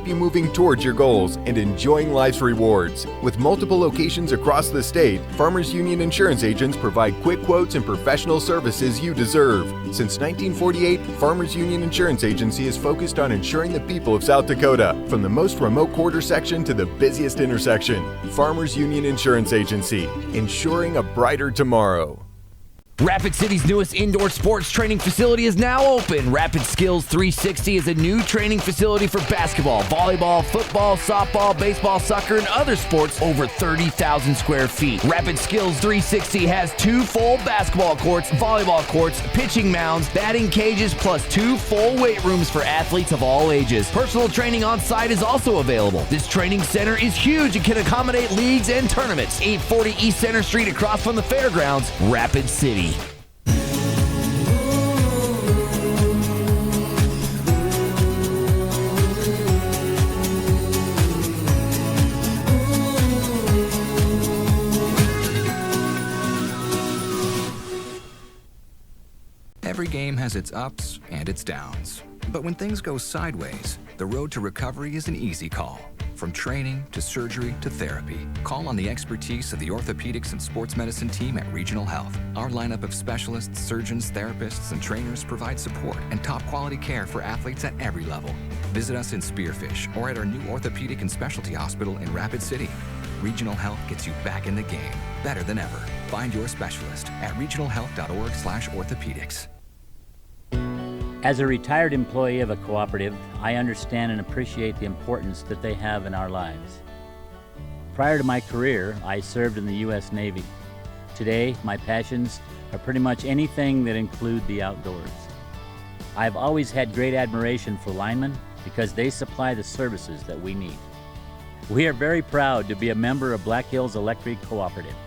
keep you moving towards your goals and enjoying life's rewards. With multiple locations across the state, Farmers Union Insurance agents provide quick quotes and professional services you deserve. Since 1948, Farmers Union Insurance Agency is focused on insuring the people of South Dakota, from the most remote quarter section to the busiest intersection. Farmers Union Insurance Agency, ensuring a brighter tomorrow. Rapid City's newest indoor sports training facility is now open. Rapid Skills 360 is a new training facility for basketball, volleyball, football, softball, baseball, soccer, and other sports over 30,000 square feet. Rapid Skills 360 has 2 full basketball courts, volleyball courts, pitching mounds, batting cages, plus 2 full weight rooms for athletes of all ages. Personal training on site is also available. This training center is huge and can accommodate leagues and tournaments. 840 East Center Street across from the fairgrounds, Rapid City. Every game has its ups and its downs. But when things go sideways, the road to recovery is an easy call. From training to surgery to therapy, call on the expertise of the orthopedics and sports medicine team at Regional Health. Our lineup of specialists, surgeons, therapists, and trainers provide support and top quality care for athletes at every level. Visit us in Spearfish or at our new orthopedic and specialty hospital in Rapid City. Regional Health gets you back in the game, better than ever. Find your specialist at regionalhealth.org/orthopedics. As a retired employee of a cooperative, I understand and appreciate the importance that they have in our lives. Prior to my career, I served in the U.S. Navy. Today, my passions are pretty much anything that include the outdoors. I've always had great admiration for linemen because they supply the services that we need. We are very proud to be a member of Black Hills Electric Cooperative.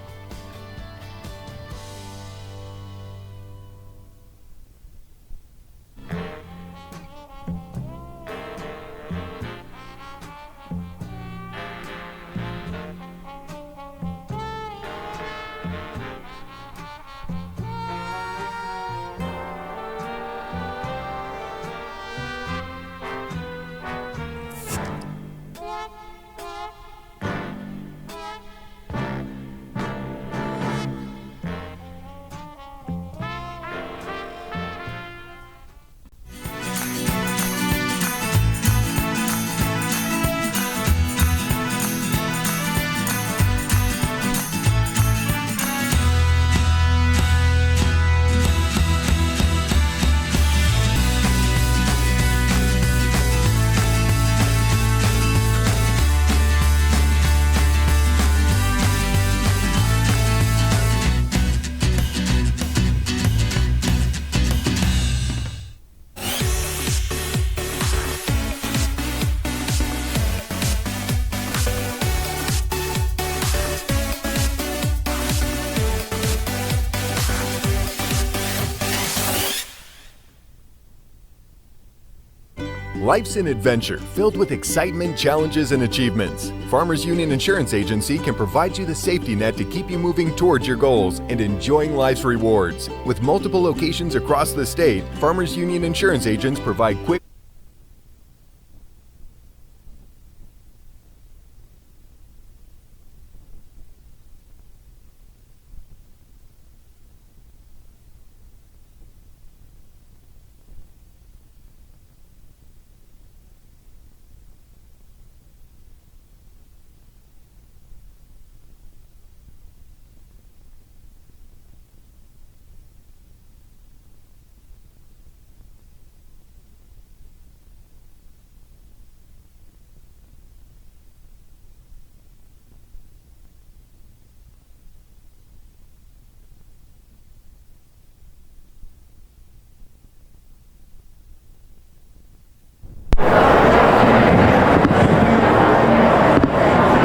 Life's an adventure filled with excitement, challenges, and achievements. Farmers Union Insurance Agency can provide you the safety net to keep you moving towards your goals and enjoying life's rewards. With multiple locations across the state, Farmers Union Insurance agents provide quick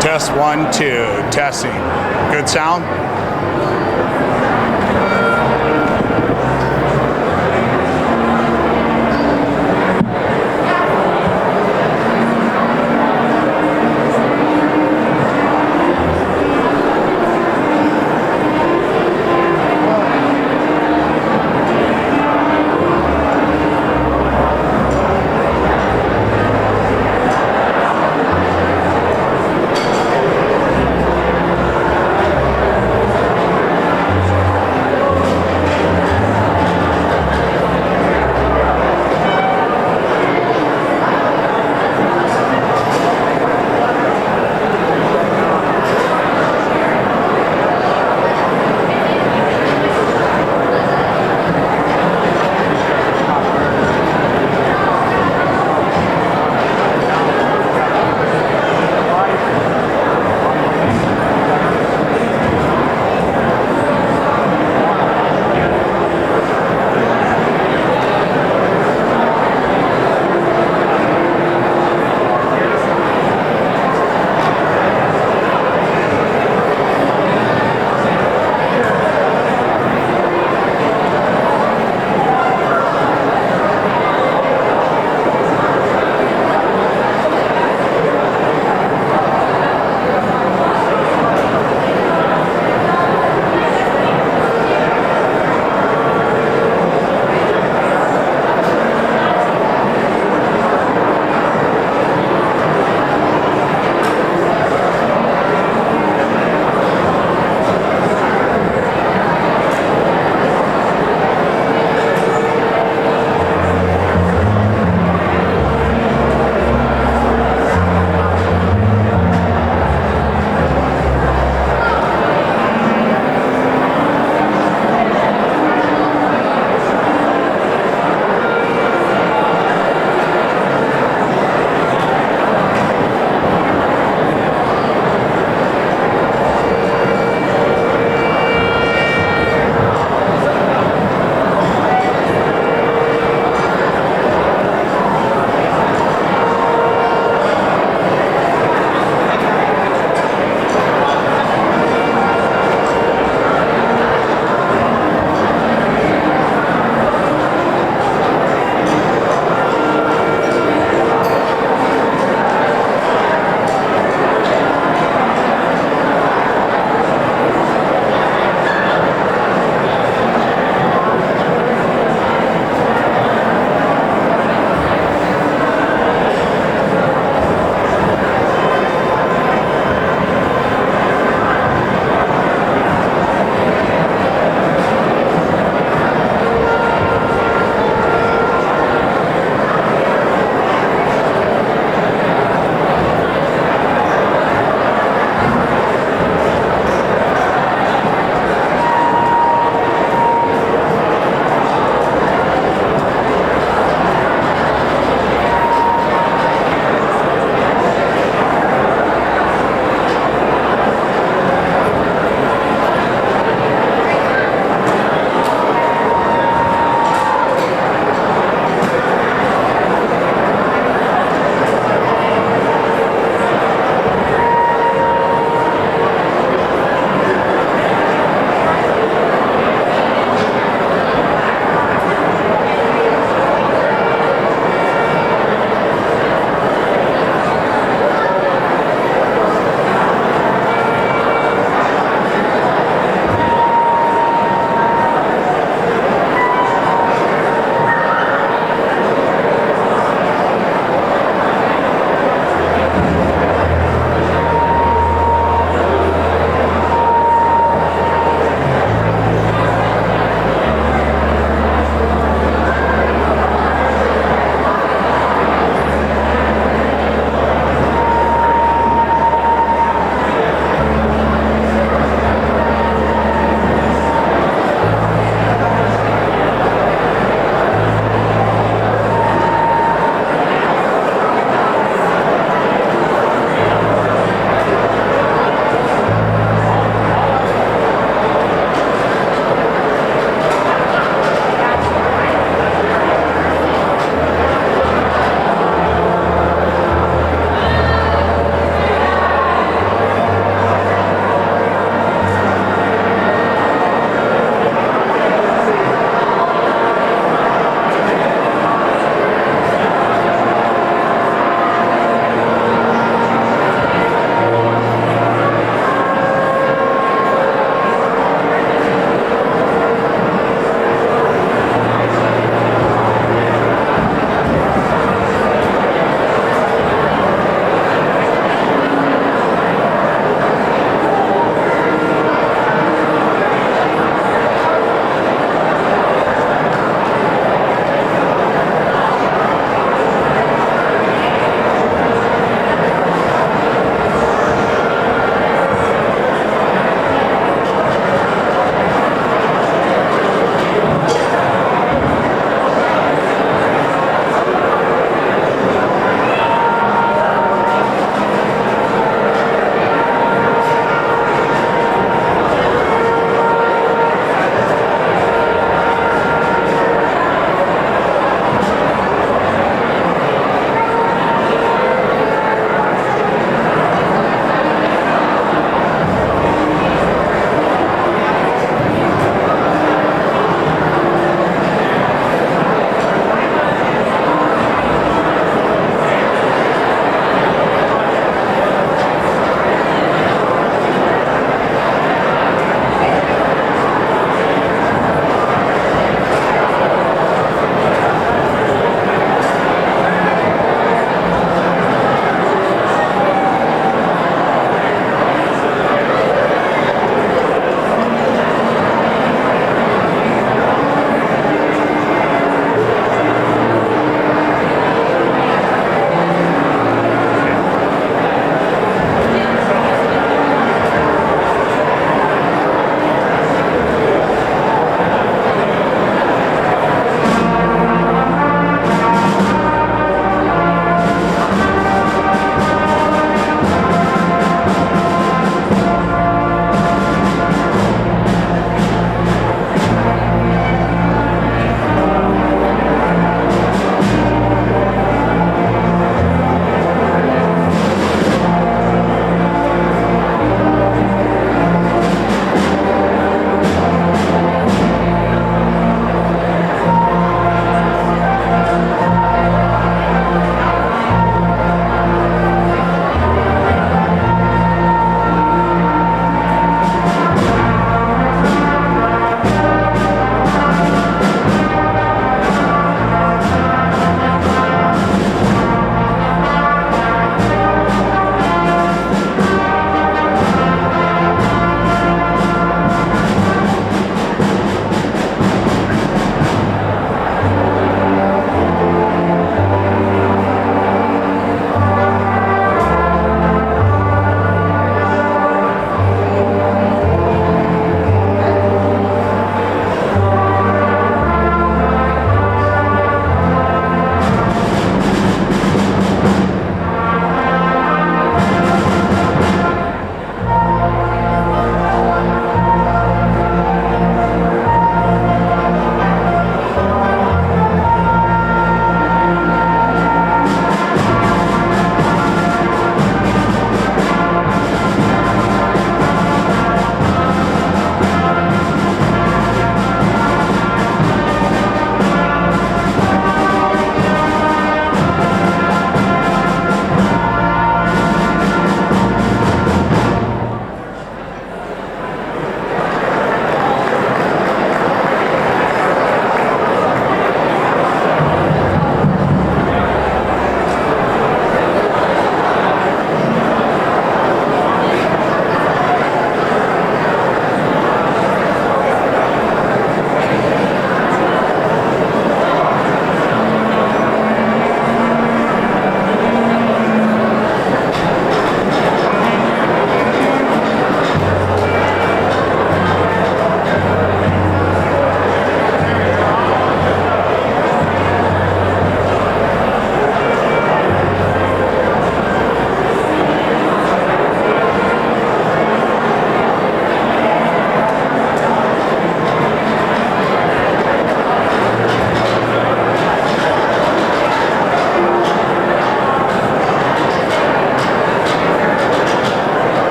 Test 1, 2, testing. Good sound?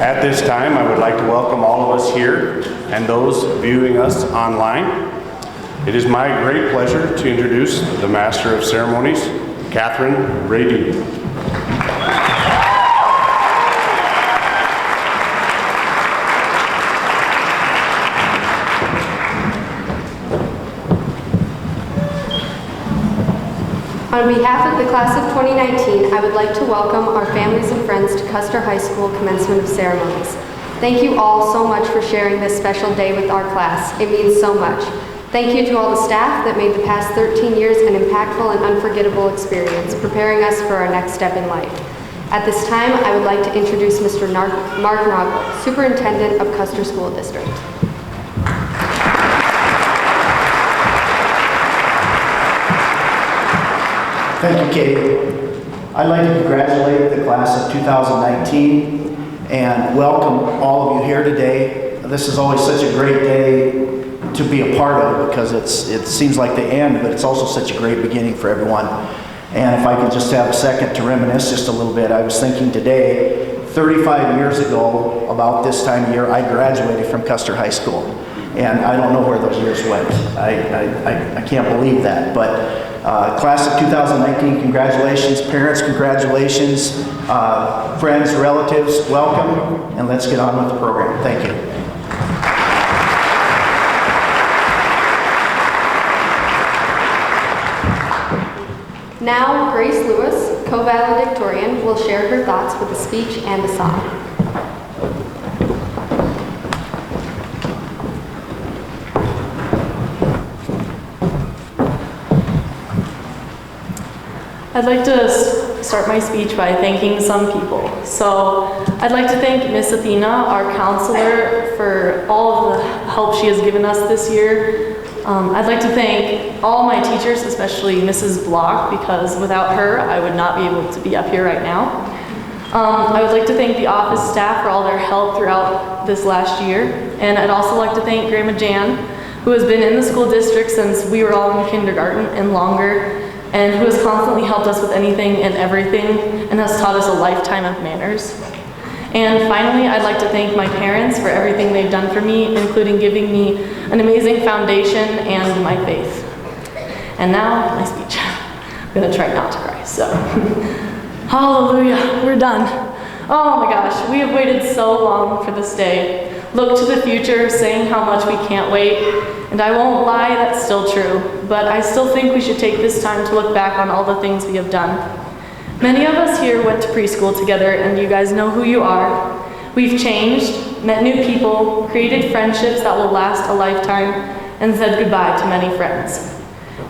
At this time, I would like to welcome all of us here and those viewing us online. It is my great pleasure to introduce the Master of Ceremonies, Catherine Brady. On behalf of the class of 2019, I would like to welcome our families and friends to Custer High School Commencement of Ceremonies. Thank you all so much for sharing this special day with our class. It means so much. Thank you to all the staff that made the past 13 years an impactful and unforgettable experience, preparing us for our next step in life. At this time, I would like to introduce Mr. Mark Noggle, Superintendent of Custer School District. Thank you, Katie. I'd like to congratulate the class of 2019 and welcome all of you here today. This is always such a great day to be a part of because it seems like the end, but it's also such a great beginning for everyone. And if I could just have a second to reminisce just a little bit, I was thinking today, 35 years ago, about this time of year, I graduated from Custer High School. And I don't know where those years went. I can't believe that. But class of 2019, congratulations. Parents, congratulations. Friends, relatives, welcome. And let's get on with the program. Thank you. Now, Grace Lewis, co-valedictorian, will share her thoughts with a speech and a song. I'd like to start my speech by thanking some people. So I'd like to thank Miss Athena, our counselor, for all of the help she has given us this year. I'd like to thank all my teachers, especially Mrs. Block, because without her, I would not be able to be up here right now. I would like to thank the office staff for all their help throughout this last year. And I'd also like to thank Grandma Jan, who has been in the school district since we were all in kindergarten and longer, and who has constantly helped us with anything and everything and has taught us a lifetime of manners. And finally, I'd like to thank my parents for everything they've done for me, including giving me an amazing foundation and my faith. And now, my speech. I'm gonna try not to cry, so. Hallelujah, we're done. Oh my gosh, we have waited so long for this day. Look to the future, saying how much we can't wait. And I won't lie, that's still true. But I still think we should take this time to look back on all the things we have done. Many of us here went to preschool together, and you guys know who you are. We've changed, met new people, created friendships that will last a lifetime, and said goodbye to many friends.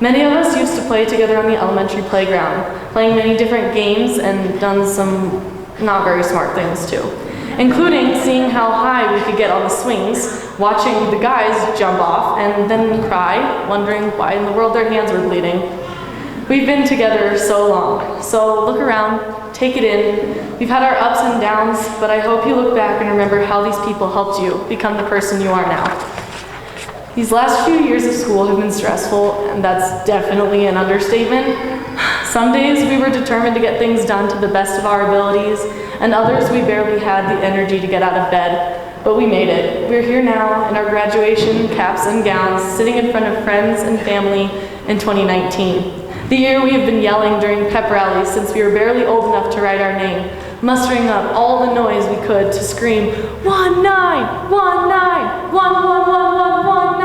Many of us used to play together on the elementary playground, playing many different games and done some not very smart things too, including seeing how high we could get on the swings, watching the guys jump off and then cry, wondering why in the world their hands were bleeding. We've been together so long, so look around, take it in. We've had our ups and downs, but I hope you look back and remember how these people helped you become the person you are now. These last few years of school have been stressful, and that's definitely an understatement. Some days we were determined to get things done to the best of our abilities, and others we barely had the energy to get out of bed, but we made it. We're here now in our graduation caps and gowns, sitting in front of friends and family in 2019. The year we have been yelling during pep rallies since we were barely old enough to write our name, mustering up all the noise we could to scream, 1-9, 1-9, 1-1-1-1-1-9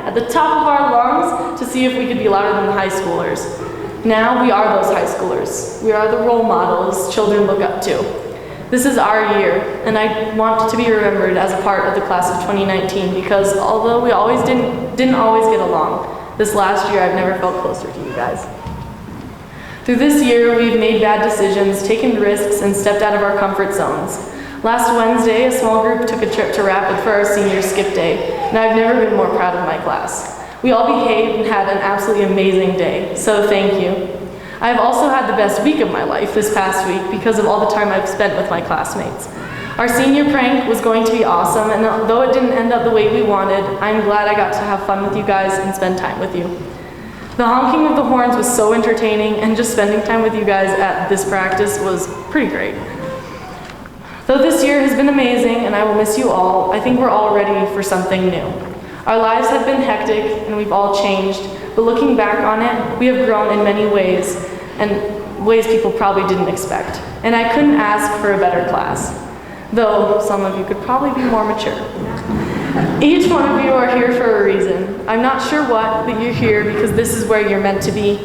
at the top of our lungs to see if we could be louder than the high schoolers. Now we are those high schoolers. We are the role models children look up to. This is our year, and I want to be remembered as a part of the class of 2019 because although we didn't always get along, this last year I've never felt closer to you guys. Through this year, we've made bad decisions, taken risks, and stepped out of our comfort zones. Last Wednesday, a small group took a trip to Rapid for our senior skip day, and I've never been more proud of my class. We all behaved and had an absolutely amazing day, so thank you. I've also had the best week of my life this past week because of all the time I've spent with my classmates. Our senior prank was going to be awesome, and though it didn't end up the way we wanted, I'm glad I got to have fun with you guys and spend time with you. The honking of the horns was so entertaining, and just spending time with you guys at this practice was pretty great. Though this year has been amazing and I will miss you all, I think we're all ready for something new. Our lives have been hectic and we've all changed, but looking back on it, we have grown in many ways, and ways people probably didn't expect. And I couldn't ask for a better class, though some of you could probably be more mature. Each one of you are here for a reason. I'm not sure what, but you're here because this is where you're meant to be.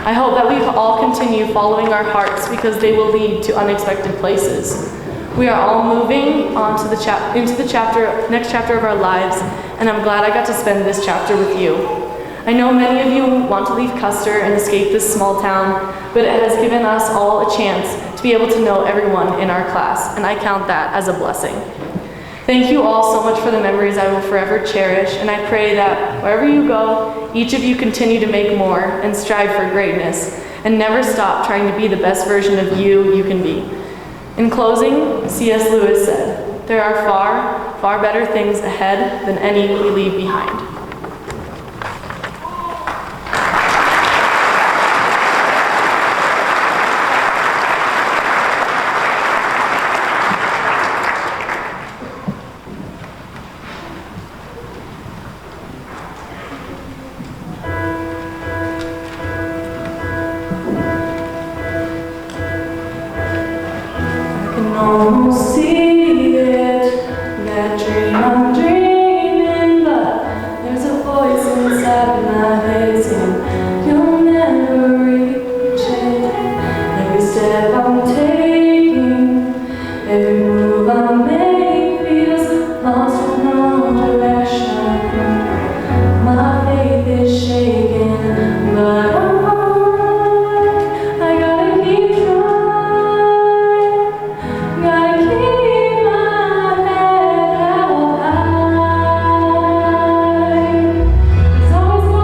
I hope that we all continue following our hearts because they will lead to unexpected places. We are all moving on to into the next chapter of our lives, and I'm glad I got to spend this chapter with you. I know many of you want to leave Custer and escape this small town, but it has given us all a chance to be able to know everyone in our class, and I count that as a blessing. Thank you all so much for the memories I will forever cherish, and I pray that wherever you go, each of you continue to make more and strive for greatness, and never stop trying to be the best version of you can be. In closing, C.S. Lewis said, "There are far, far better things ahead than any we leave behind." Almost see it, that dream I'm dreaming, but there's a voice inside my head saying you'll never reach it. Every step I'm taking, every move I make feels lost with no direction. My faith is shaking, but I gotta keep trying. Always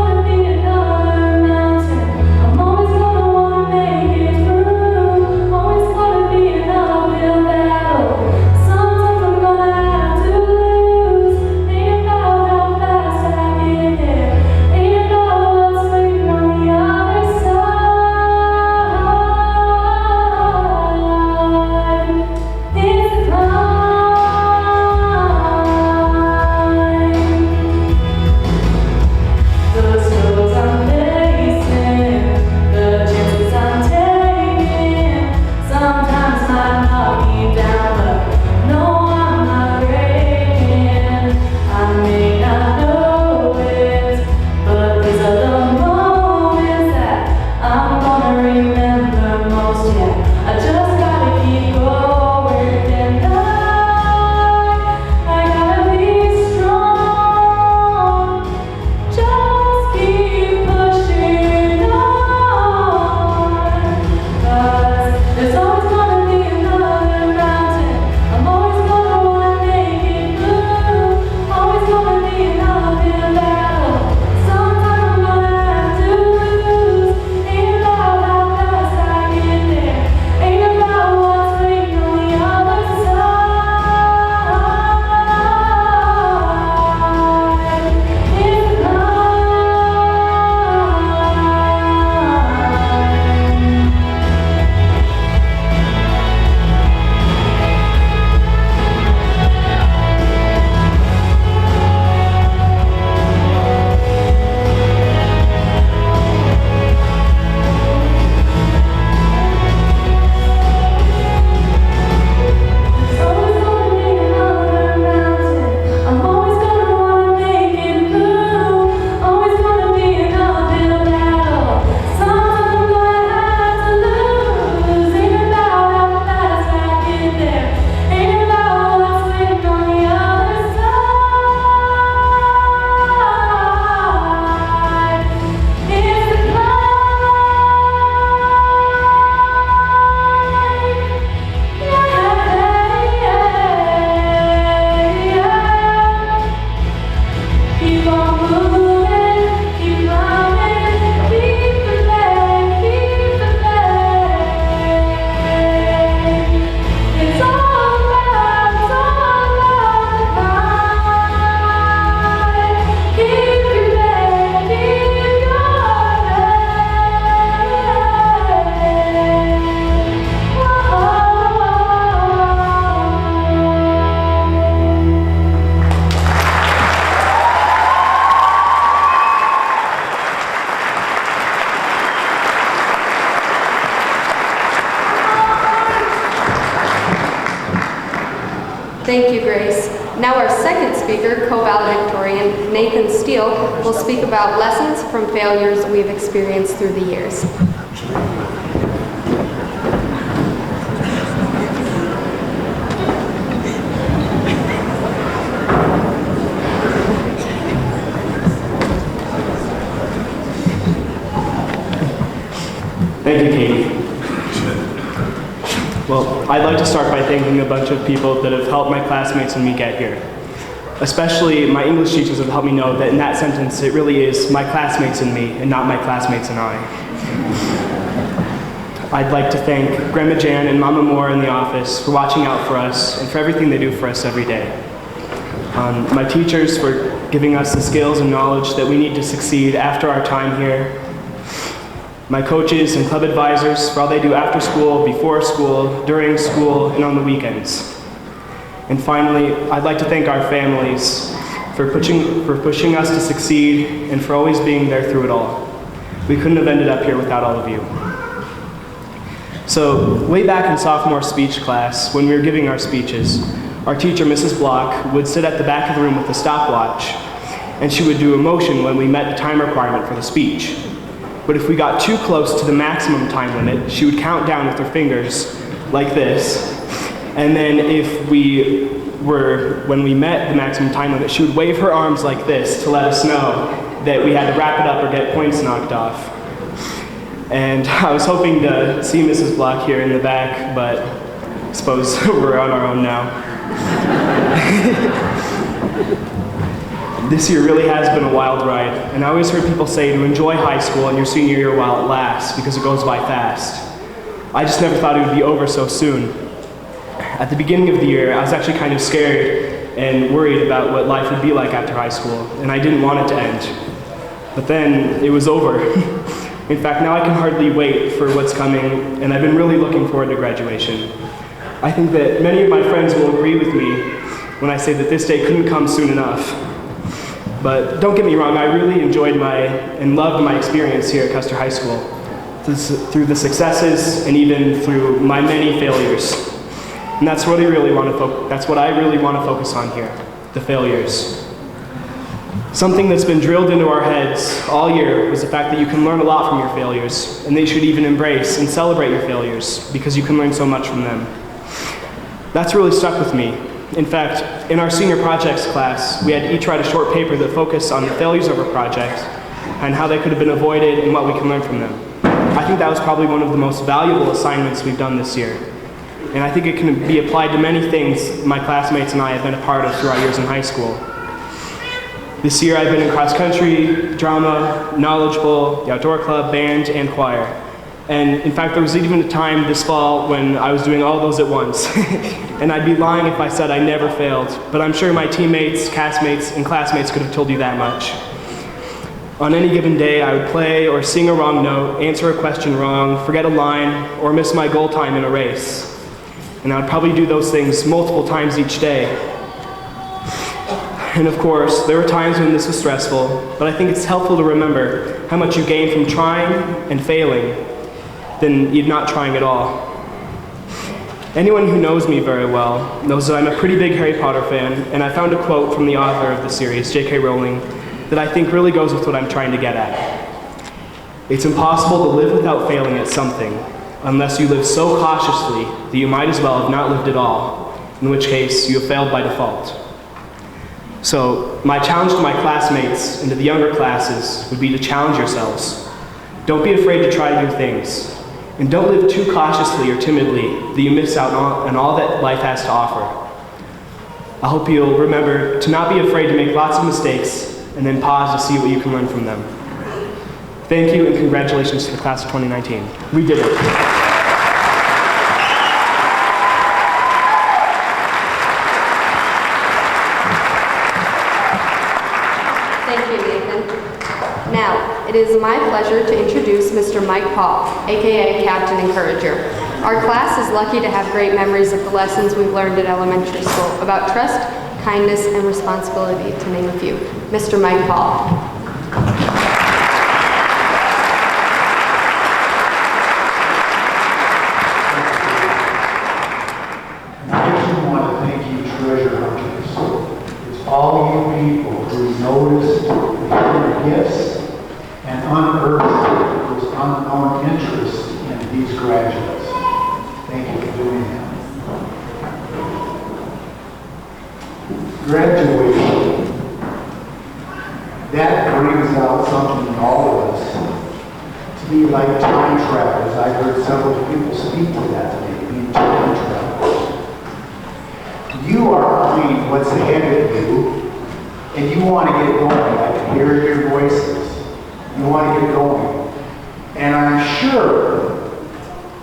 Thank you, Grace. Now our second speaker, co-valedictorian Nathan Steele, will speak about lessons from failures we've experienced through the years. Thank you, Katie. Well, I'd like to start by thanking a bunch of people that have helped my classmates and me get here. Especially my English teachers have helped me know that in that sentence, it really is my classmates and me, and not my classmates and I. I'd like to thank Grandma Jan and Mama Moore in the office for watching out for us and for everything they do for us every day. My teachers for giving us the skills and knowledge that we need to succeed after our time here. My coaches and club advisors for all they do after school, before school, during school, and on the weekends. And finally, I'd like to thank our families for pushing us to succeed and for always being there through it all. We couldn't have ended up here without all of you. So, way back in sophomore speech class, when we were giving our speeches, our teacher, Mrs. Block, would sit at the back of the room with a stopwatch, and she would do a motion when we met the time requirement for the speech. But if we got too close to the maximum time limit, she would count down with her fingers like this. And then when we met the maximum time limit, she would wave her arms like this to let us know that we had to wrap it up or get points knocked off. And I was hoping to see Mrs. Block here in the back, but I suppose we're on our own now. This year really has been a wild ride, and I always heard people say to enjoy high school and your senior year while it lasts, because it goes by fast. I just never thought it would be over so soon. At the beginning of the year, I was actually kind of scared and worried about what life would be like after high school, and I didn't want it to end. But then it was over. In fact, now I can hardly wait for what's coming, and I've been really looking forward to graduation. I think that many of my friends will agree with me when I say that this day couldn't come soon enough. But don't get me wrong, I really enjoyed and loved my experience here at Custer High School, through the successes and even through my many failures. And that's what I really want to focus on here, the failures. Something that's been drilled into our heads all year was the fact that you can learn a lot from your failures, and that you should even embrace and celebrate your failures, because you can learn so much from them. That's really stuck with me. In fact, in our senior projects class, we had to each write a short paper that focused on the failures of our project and how they could have been avoided and what we can learn from them. I think that was probably one of the most valuable assignments we've done this year. And I think it can be applied to many things my classmates and I have been a part of through our years in high school. This year I've been in cross country, drama, knowledge bowl, the outdoor club, band, and choir. And in fact, there was even a time this fall when I was doing all those at once. And I'd be lying if I said I never failed, but I'm sure my teammates, castmates, and classmates could have told you that much. On any given day, I would play or sing a wrong note, answer a question wrong, forget a line, or miss my goal time in a race. And I would probably do those things multiple times each day. And of course, there were times when this was stressful, but I think it's helpful to remember how much you gain from trying and failing than you not trying at all. Anyone who knows me very well knows that I'm a pretty big Harry Potter fan, and I found a quote from the author of the series, J.K. Rowling, that I think really goes with what I'm trying to get at. It's impossible to live without failing at something, unless you live so cautiously that you might as well have not lived at all, in which case you have failed by default. So, my challenge to my classmates and to the younger classes would be to challenge yourselves. Don't be afraid to try new things. And don't live too cautiously or timidly that you miss out on all that life has to offer. I hope you'll remember to not be afraid to make lots of mistakes and then pause to see what you can learn from them. Thank you and congratulations to the class of 2019. We did it. Thank you, Nathan. Now, it is my pleasure to introduce Mr. Mike Paul, aka Captain Encourager. Our class is lucky to have great memories of the lessons we've learned at elementary school about trust, kindness, and responsibility, to name a few. Mr. Mike Paul. I want to thank you, Treasurer unknown interest in these graduates. Thank you for doing that. Graduation. That brings out something in all of us. To be like time travelers. I heard several people speak to that today, being time travelers. You are eyeing what's ahead of you, and you want to get going. I can hear your voices. You want to get going. And I'm sure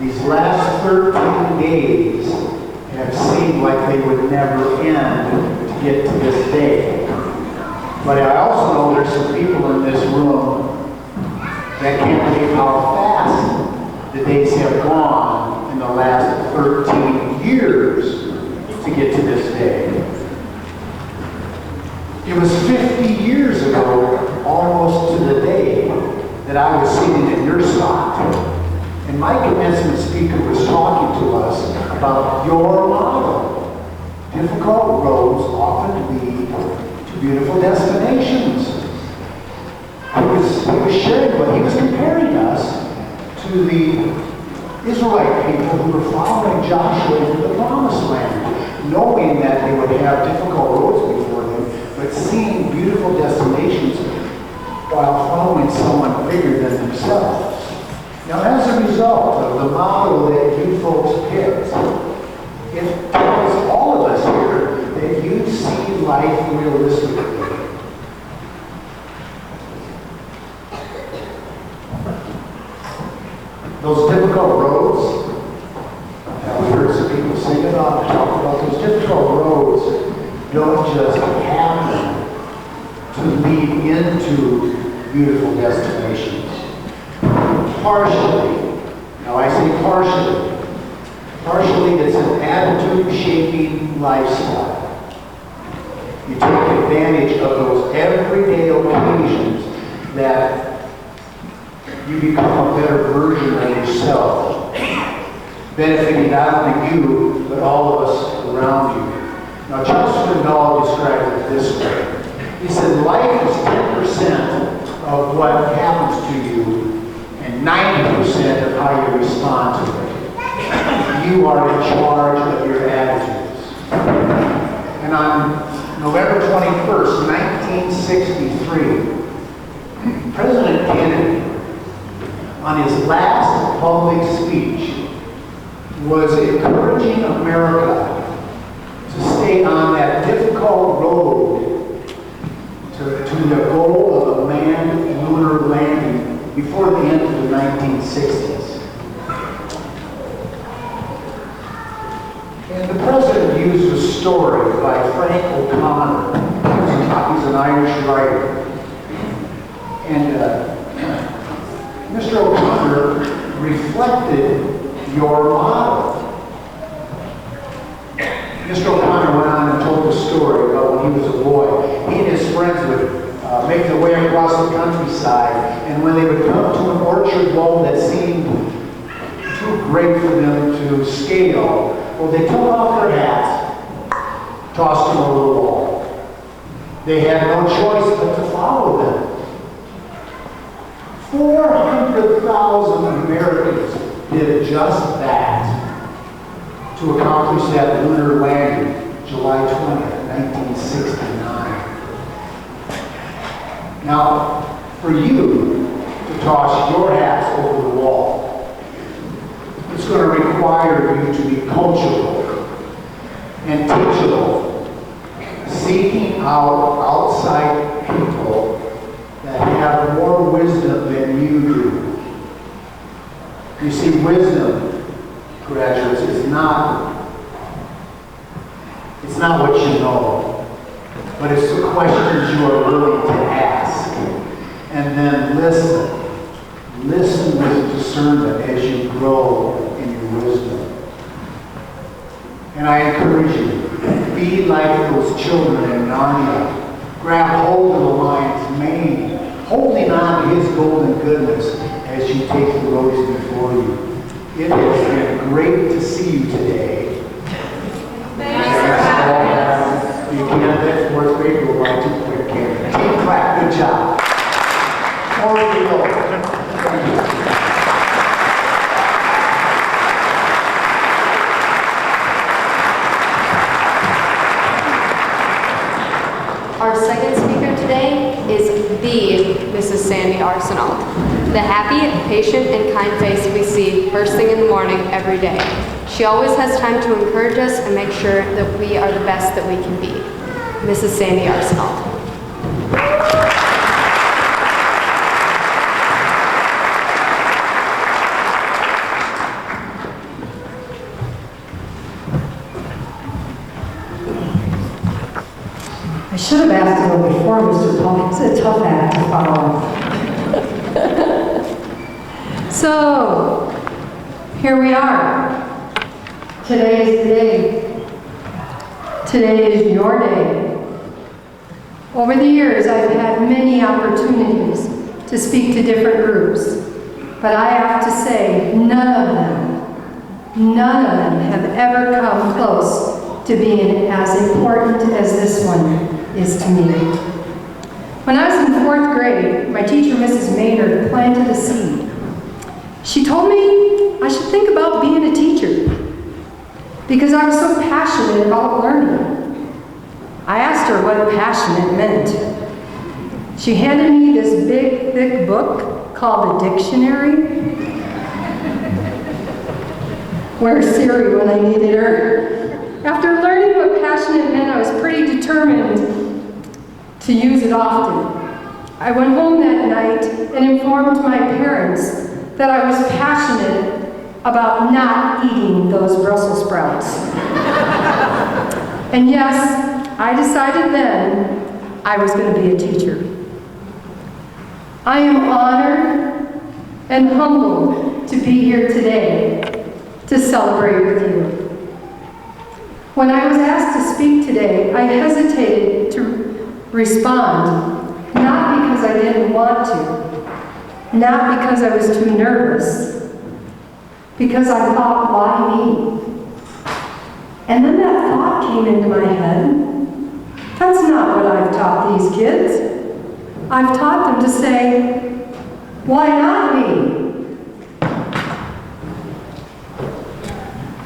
these last 13 days have seemed like they would never end to get to this day. But I also know there's some people in this room that can't believe how fast the days have gone in the last 13 years to get to this day. It was 50 years ago, almost to the day, that I was sitting in your spot. And my commencement speaker was talking to us about your model. Difficult roads often lead to beautiful destinations. He was sharing, but he was comparing us to the Israelite people who were following Joshua into the Promised Land, knowing that they would have difficult roads before them, but seeing beautiful destinations while following someone bigger than themselves. Now, as a result of the model that you folks picked, it tells all of us here that you see life realistically. Those difficult roads, we heard some people sing about, talk about those difficult roads don't just happen to lead into beautiful destinations. Partially, now I say partially it's an attitude-shaping lifestyle. You take advantage of those everyday occasions that you become a better version of yourself, benefiting not only you, but all of us around you. Now, Charles Swindoll described it this way. He said, life is 10% of what happens to you and 90% of how you respond to it. You are in charge of your attitudes. And on November 21st, 1963, President Kennedy, on his last public speech, was encouraging America to stay on that difficult road to the goal of a manned lunar landing before the end of the 1960s. And the president used a story by Frank O'Connor. He's an Irish writer. And Mr. O'Connor reflected your model. Mr. O'Connor went on and told the story about when he was a boy. He and his friends would make their way across the countryside, and when they would come to an orchard wall that seemed too great for them to scale, well, they took off their hats, tossed them over the wall. They had no choice but to follow them. 400,000 Americans did just that to accomplish that lunar landing, July 20th, 1969. Now, for you to toss your hats over the wall, it's going to require you to be coachable and teachable, seeking out outside people that have more wisdom than you do. You see, wisdom, graduates, it's not what you know, but it's the questions you are willing to ask. And then listen. Listen with discernment as you grow in your wisdom. And I encourage you, be like those children in Narnia. Grab hold of the lion's mane, holding on to his golden goodness as you take the roads before you. It has been great to see you today. Thanks for having us. You can't let fourth grade go by too quick, can you? Team clap, good job. Thank you. Arsenault, the happy, patient, and kind face we see first thing in the morning every day. She always has time to encourage us and make sure that we are the best that we can be. Mrs. Sandy Arsenault. I should have asked a little before, Mr. Paul. It's a tough act to follow. So, here we are. Today is the day. Today is your day. Over the years, I've had many opportunities to speak to different groups, but I have to say, none of them have ever come close to being as important as this one is to me. When I was in 4th grade, my teacher, Mrs. Maynard, planted a seed. She told me I should think about being a teacher because I was so passionate about learning. I asked her what passionate meant. She handed me this big, thick book called a dictionary. Where's Siri when I needed her? After learning what passionate meant, I was pretty determined to use it often. I went home that night and informed my parents that I was passionate about not eating those Brussels sprouts. And yes, I decided then I was going to be a teacher. I am honored and humbled to be here today to celebrate with you. When I was asked to speak today, I hesitated to respond, not because I didn't want to, not because I was too nervous, because I thought, why me? And then that thought came into my head. That's not what I've taught these kids. I've taught them to say, why not me?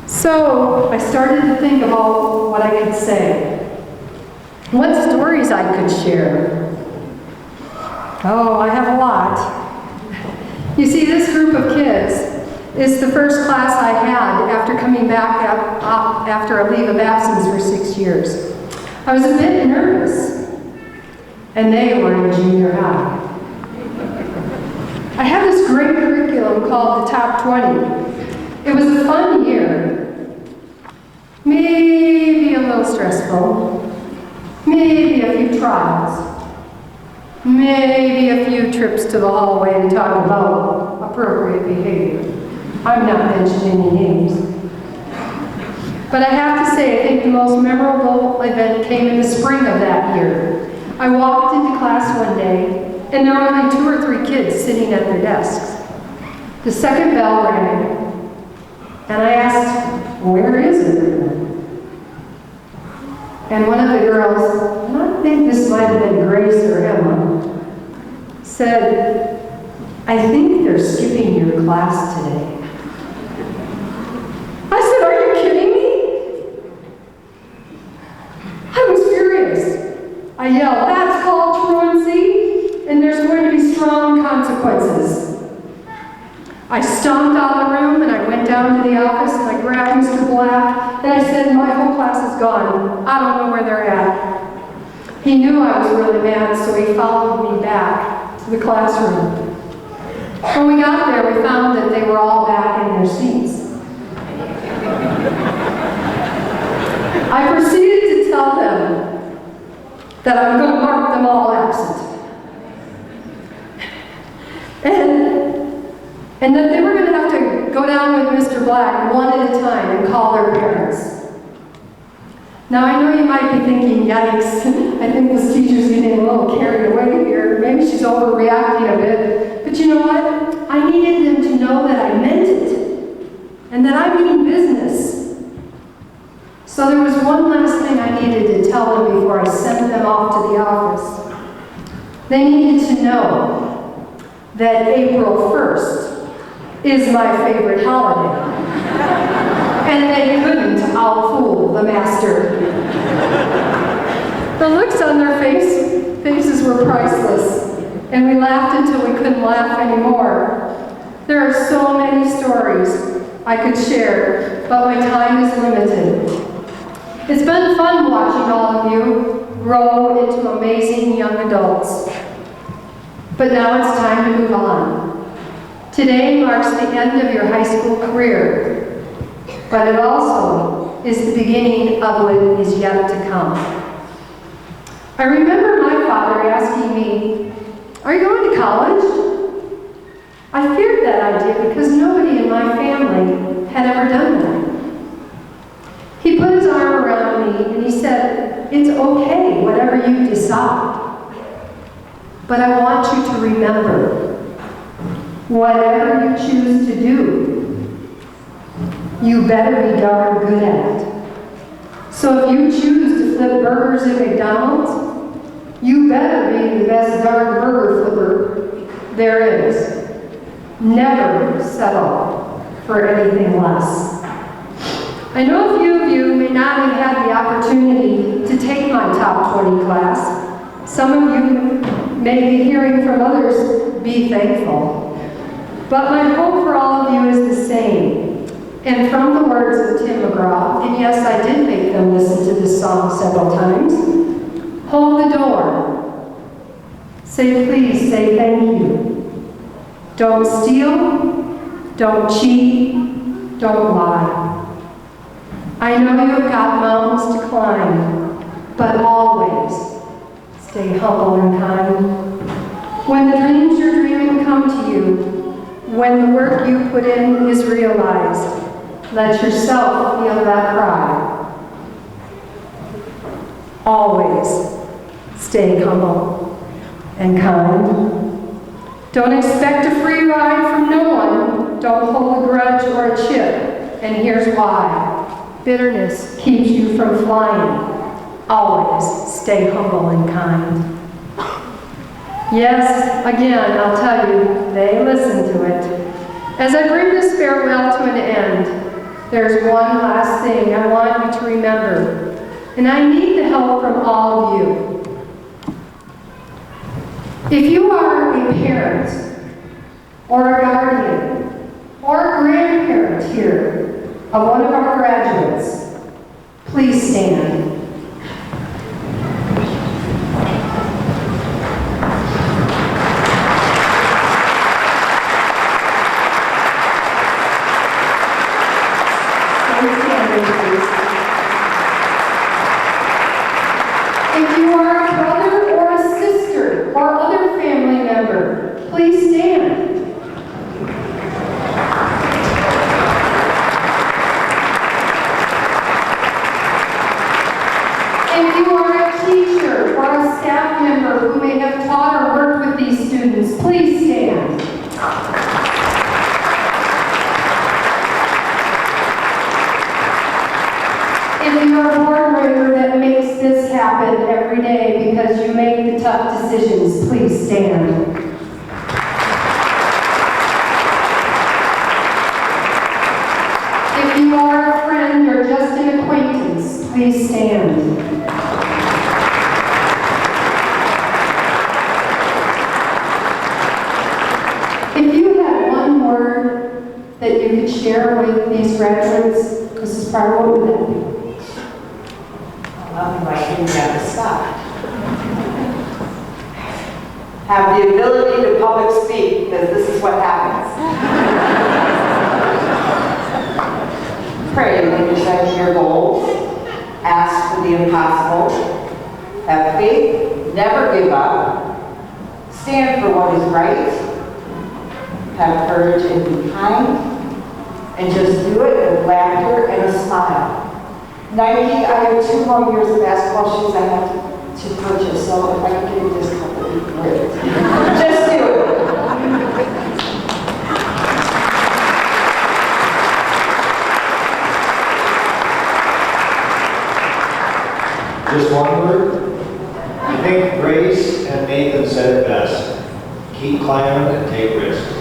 So I started to think about what I could say, what stories I could share. Oh, I have a lot. You see, this group of kids is the first class I had after coming back after a leave of absence for 6 years. I was a bit nervous, and they were in junior high. I had this great curriculum called the Top 20. It was a fun year. Maybe a little stressful, maybe a few trials, maybe a few trips to the hallway to talk about appropriate behavior. I'm not mentioning any names. But I have to say, I think the most memorable event came in the spring of that year. I walked into class one day, and there were only 2 or 3 kids sitting at their desks. The second bell rang, and I asked, where is everyone? And one of the girls, and I think this might have been Grace or Emma, said, I think they're skipping your class today. I said, are you kidding me? I was furious. I yelled, that's called truancy, and there's going to be strong consequences. I stomped out of the room and I went down to the office and I grabbed Mr. Black and I said, my whole class is gone. I don't know where they're at. He knew I was really mad, so he followed me back to the classroom. When we got there, we found that they were all back in their seats. I proceeded to tell them that I'm going to mark them all absent. And that they were going to have to go down with Mr. Black one at a time and call their parents. Now I know you might be thinking, yikes, I think this teacher's getting a little carried away here. Maybe she's overreacting a bit. But you know what? I needed them to know that I meant it. And that I mean business. So there was one last thing I needed to tell them before I sent them off to the office. They needed to know that April 1st is my favorite holiday. And they couldn't outfool the master. The looks on their faces were priceless. and we laughed until we couldn't laugh anymore. There are so many stories I could share, but my time is limited. It's been fun watching all of you grow into amazing young adults. But now it's time to move on. Today marks the end of your high school career, but it also is the beginning of what is yet to come. I remember my father asking me, "Are you going to college?" I feared that idea because nobody in my family had ever done that. He put his arm around me and he said, "It's okay, whatever you decide. But I want you to remember, whatever you choose to do, you better be darn good at it. So if you choose to flip burgers at McDonald's, you better be the best darn burger flipper there is. Never settle for anything less." I know a few of you may not have had the opportunity to take my top 20 class. Some of you may be hearing from others, be thankful. But my hope for all of you is the same. And from the words of Tim McGraw, and yes, I did make them listen to this song several times, hold the door. Say please, say thank you. Don't steal, don't cheat, don't lie. I know you've got mountains to climb, but always stay humble and kind. When the dreams you're dreaming come to you, when the work you put in is realized, let yourself feel that pride. Always stay humble and kind. Don't expect a free ride from no one. Don't hold a grudge or a chip. And here's why. Bitterness keeps you from flying. Always stay humble and kind. Yes, again, I'll tell you, they listen to it. As I bring this farewell to an end, there's one last thing I want you to remember, and I need the help from all of you. If you are a parent, or a guardian, or a grandparent here of one of our graduates, please stand. If you are a brother or a sister or other family member, please stand. If you are a teacher or a staff member who may have taught or worked with these students, please stand. If you are a board member that makes this happen every day because you make the tough decisions, please stand. If you are a friend or just an acquaintance, please stand. If you had one word that you could share with these graduates, Mrs. Pryor, what would that be? Nothing like being at the stop. Have the ability to public speak, because this is what happens. Pray when you set your goals. Ask for the impossible. Have faith. Never give up. Stand for what is right. Have courage and be kind. And just do it with laughter and a smile. Nike, I have 2 more years of basketball shoes I have to purchase, so if I could get a discount, that would be great. Just do it. Just one word. I think Grace and Nathan said it best. Keep climbing and take risks.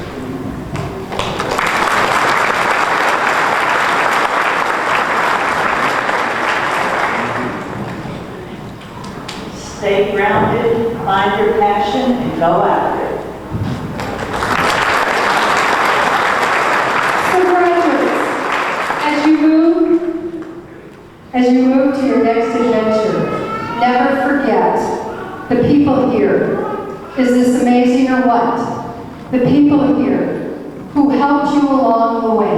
Stay grounded, Find your passion and go after it. So graduates, as you move to your next adventure, never forget the people here. Is this amazing or what? The people here who helped you along the way.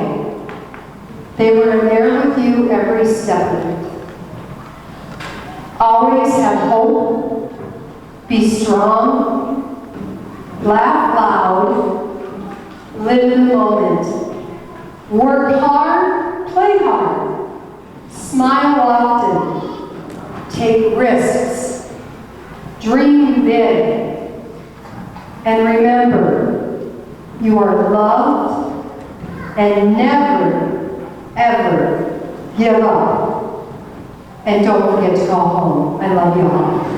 They were there with you every step of it. Always have hope, be strong, laugh loud, live in the moment. Work hard, play hard, smile often, take risks, dream big, and remember, you are loved and never, ever give up. And don't forget to call home. I love you all.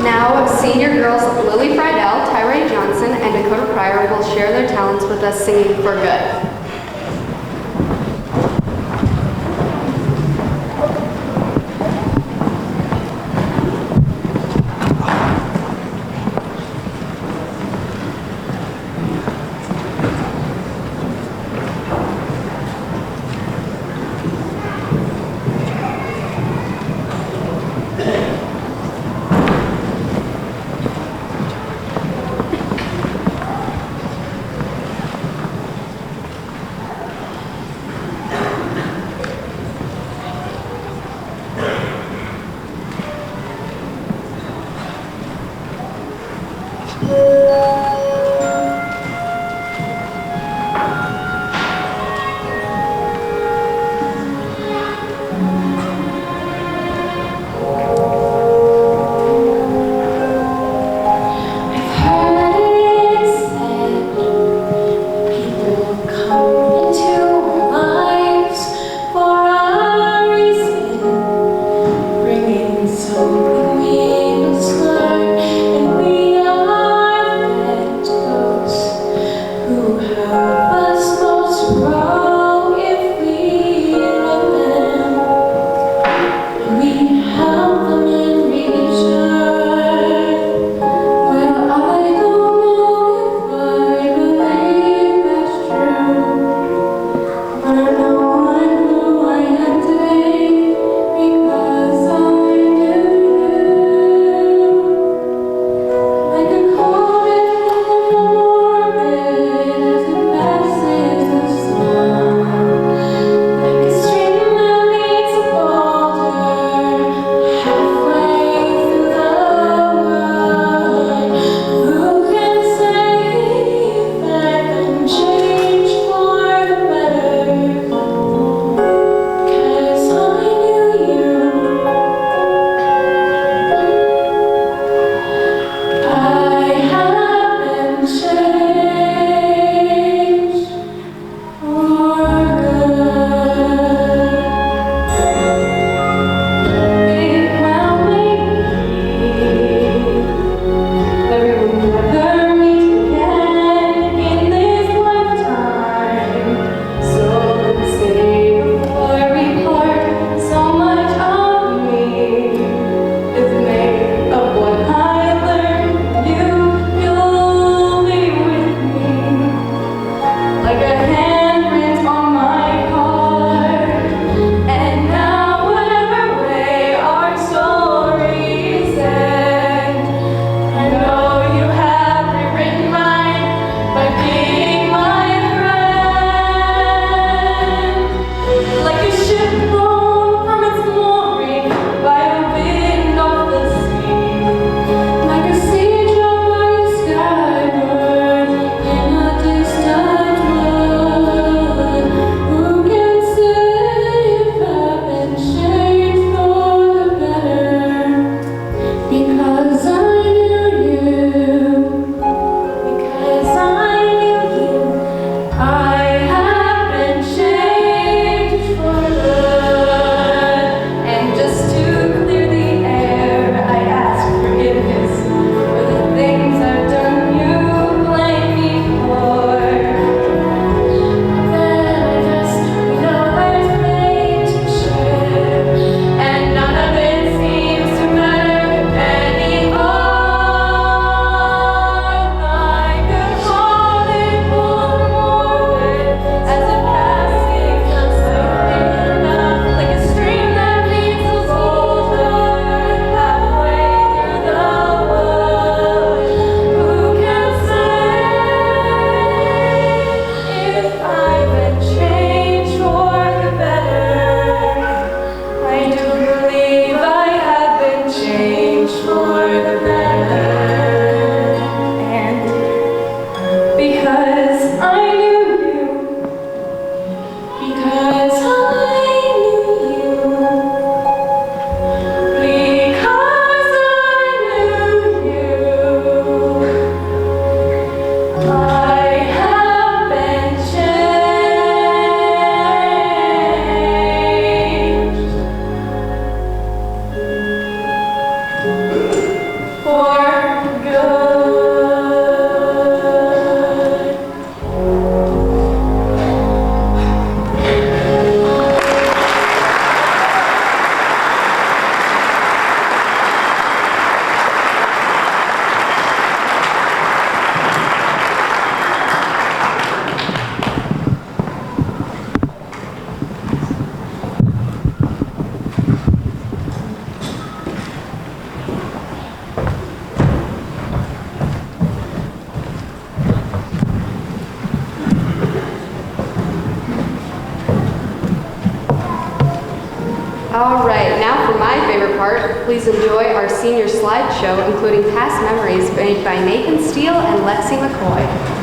Now, senior girls Lily Friedel, Tyree Johnson, and Dakota Pryor will share their talents with us singing For Good. my favorite part, please enjoy our senior slideshow, including past memories made by Nathan Steele and Lexi McCoy.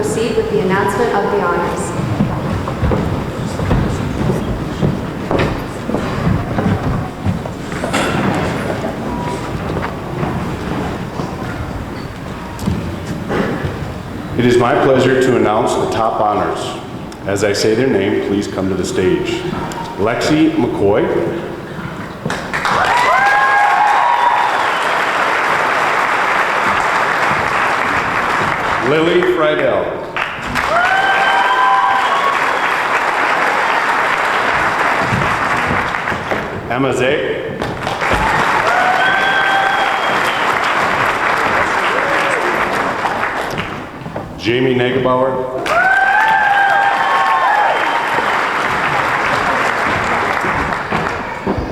proceed with the announcement of the honors. It is my pleasure to announce the top honors. As I say their name, please come to the stage. Lexi McCoy. Lily Friedel. Emma Zay. Jamie Negebauer.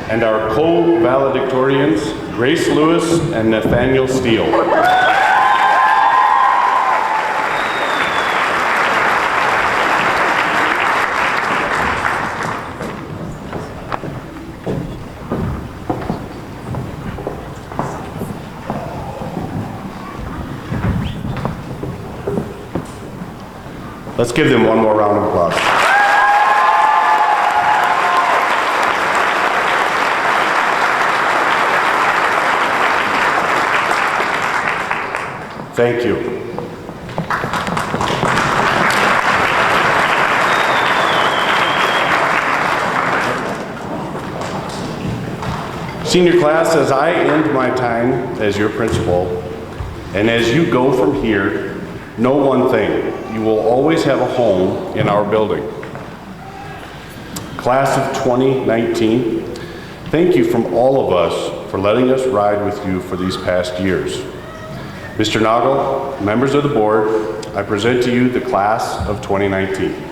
And our co-valedictorians, Grace Lewis and Nathaniel Steele. Let's give them one more round of applause. Thank you. Senior class, as I end my time as your principal, and as you go from here, know one thing. You will always have a home in our building. Class of 2019, thank you from all of us for letting us ride with you for these past years. Mr. Nagel, members of the board, I present to you the class of 2019.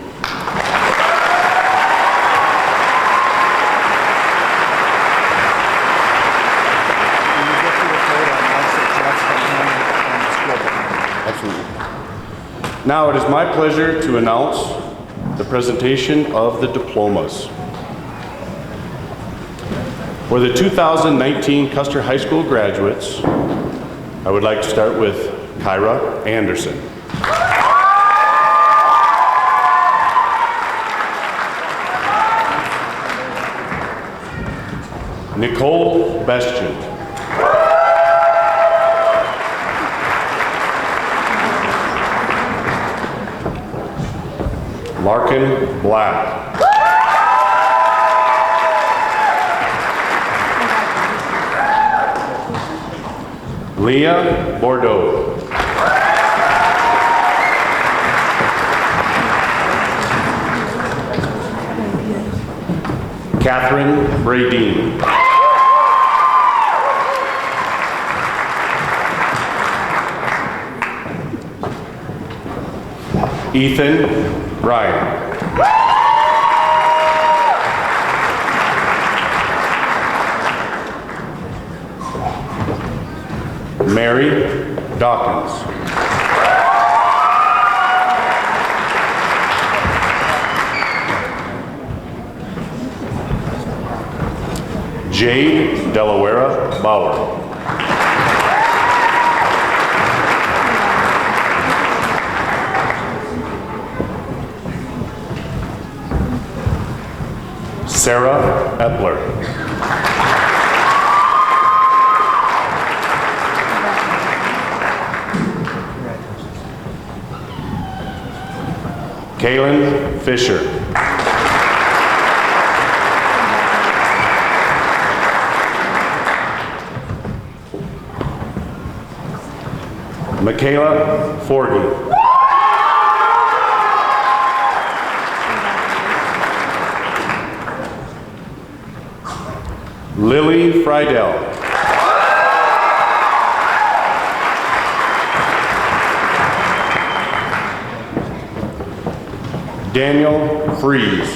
Now it is my pleasure to announce the presentation of the diplomas. For the 2019 Custer High School graduates, I would like to start with Kyra Anderson. Nicole Bestien. Larkin Black. Leah Bordeaux. Catherine Bradeen. Ethan Ryan. Mary Dawkins. Jade Delaware Bauer. Sarah Epler. Kaylin Fisher. Michaela Forgy. Lily Friedel. Daniel Fries.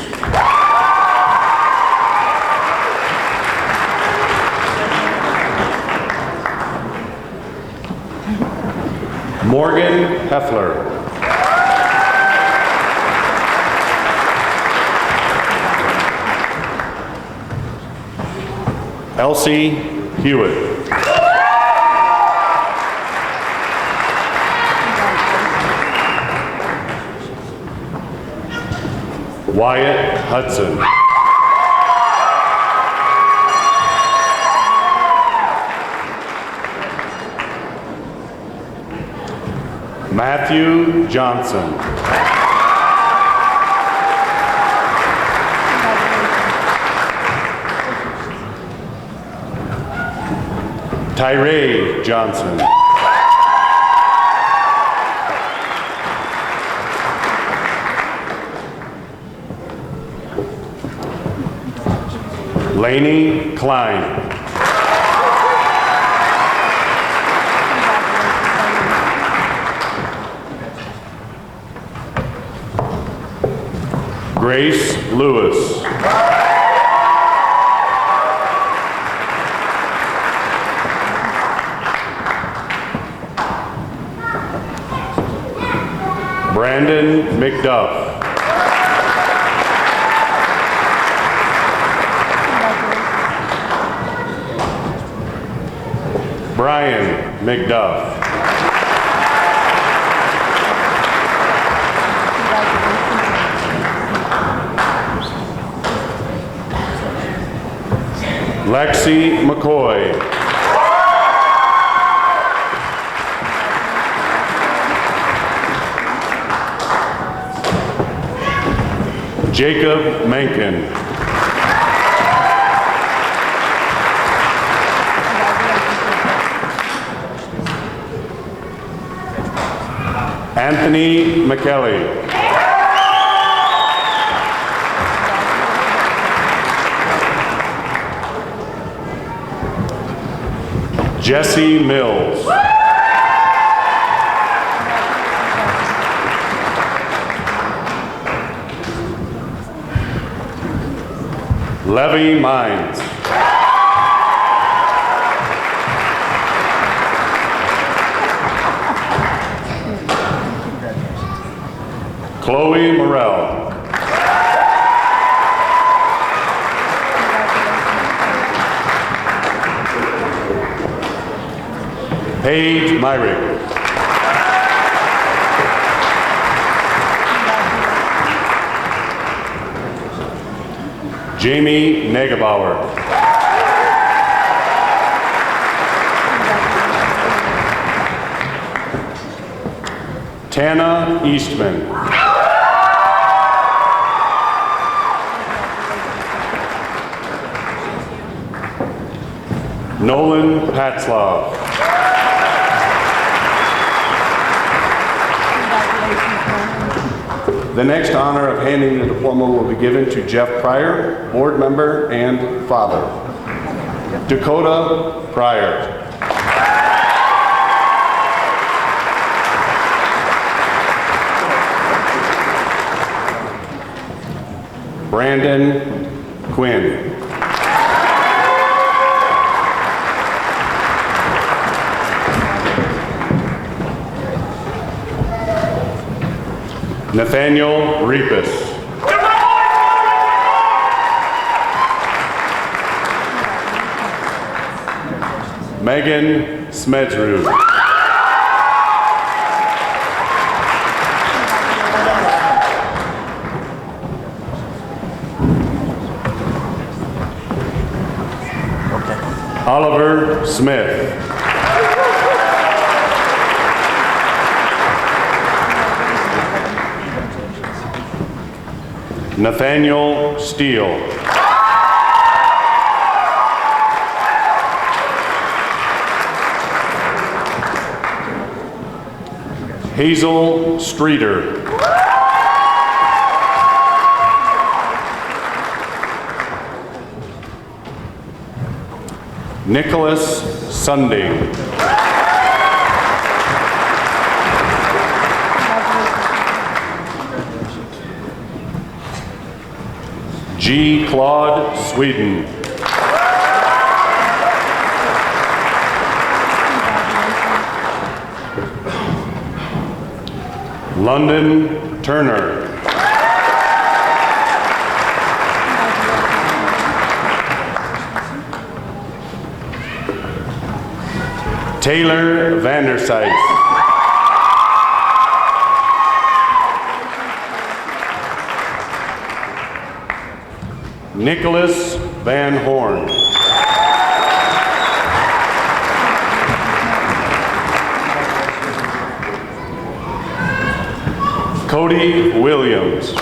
Morgan Heffler. Elsie Hewitt. Wyatt Hudson. Matthew Johnson. Tyree Johnson. Lainey Klein. Grace Lewis. Brandon McDuff. Brian McDuff. Lexi McCoy. Jacob Menken. Anthony McKelly. Jesse Mills. Levy Mines. Chloe Morrell. Paige Myrick. Jamie Negebauer. Tana Eastman. Nolan Patzlaw. The next honor of handing the diploma will be given to Jeff Pryor, board member and father. Dakota Pryor. Brandon Quinn. Nathaniel Repus. Megan Smedzrud. Oliver Smith. Nathaniel Steele. Hazel Streeter. Nicholas Sunding. G. Claude Sweden. London Turner. Taylor Vandersyde. Nicholas Van Horn. Cody Williams.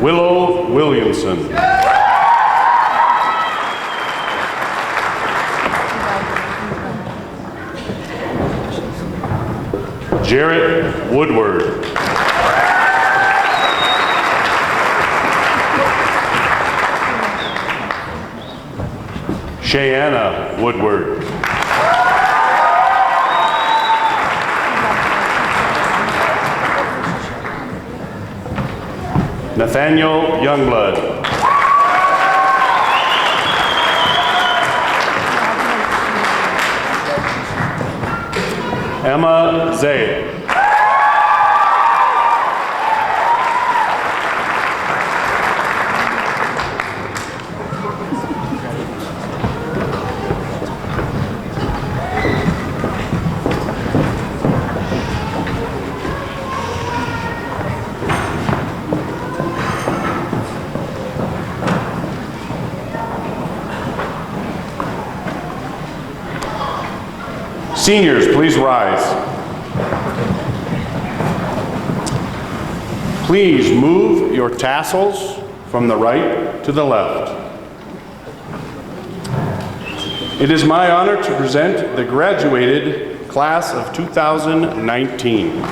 Willow Williamson. Jarrett Woodward. Shayanna Woodward. Nathaniel Youngblood. Emma Zay. Seniors, please rise. Please move your tassels from the right to the left. It is my honor to present the graduated class of 2019.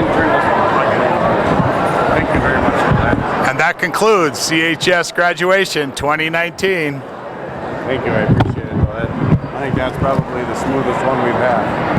ahead and turn this one. Thank you very much for that. And that concludes CHS graduation 2019. Thank you, I appreciate it. I think that's probably the smoothest one we've had.